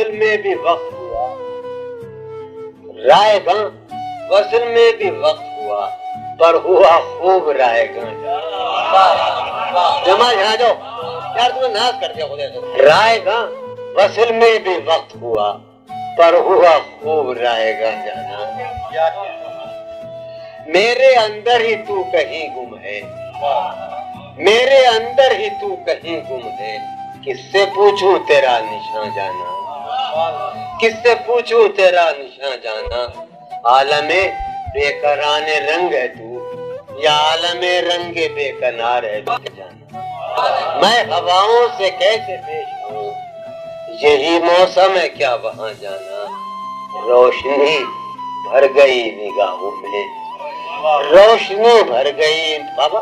وصل میں بھی وقت ہوا، رائے گاں وصل میں بھی وقت ہوا، پر ہوا خوب رائے گاں۔ جمع یہاں جاؤ یار، تمہیں ناز کر دیا خدا سے۔ رائے گاں وصل میں بھی وقت ہوا، پر ہوا خوب رائے گاں جانا۔ میرے اندر ہی تو کہیں گم ہے، میرے اندر ہی تو کہیں گم ہے، کس سے پوچھوں تیرا نشان جانا، کس سے پوچھوں تیرا نشان جانا۔ عالم بے قران رنگ ہے تو، یا عالم رنگ بے کنار ہے تو جانا۔ میں ہواؤں سے کیسے پیش ہوں، یہی موسم ہے کیا وہاں جانا۔ روشنی بھر گئی نگاہوں میں، روشنی بھر گئی بابا،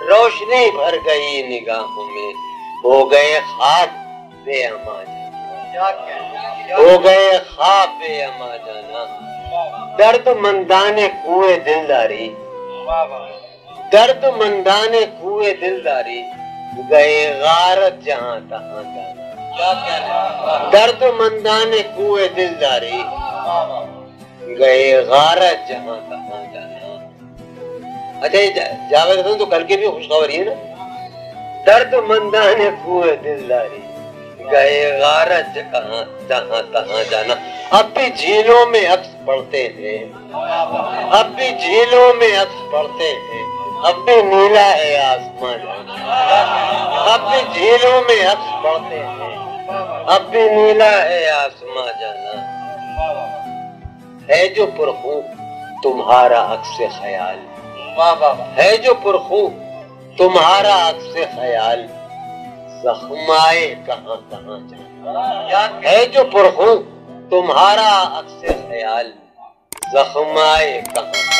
روشنی بھر گئی نگاہوں میں، ہو گئے خواب بے اما جانا، ہو گئے خواب بے اما جانا۔ درد مندان کوئے دلداری، درد مندان کوئے دلداری، گئے غارت جہاں تہاں جانا۔ درد مندان کوئے دلداری، گئے غارت جہاں تہاں جانا۔ اچھا یہ جاوید حسن تو کل کے بھی خوشخبری ہے نا۔ درد مندان کوئے دلداری، گئے غارت جہاں تہاں جانا۔ اب بھی جھیلوں میں عکس پڑتے ہیں، اب بھی جھیلوں میں عکس پڑتے ہیں، اب بھی نیلا ہے آسمان جانا۔ اب بھی جھیلوں میں عکس پڑتے ہیں، اب بھی نیلا ہے آسمان جانا۔ ہے جو پرخوں تمہارا عکس خیال، ہے جو پرخوں تمہارا عکس خیال، زخم آئے کہاں کہاں جانا۔ ہے جو پرخوں تمہارا عکس خیال، زخم آئے کہاں کہاں۔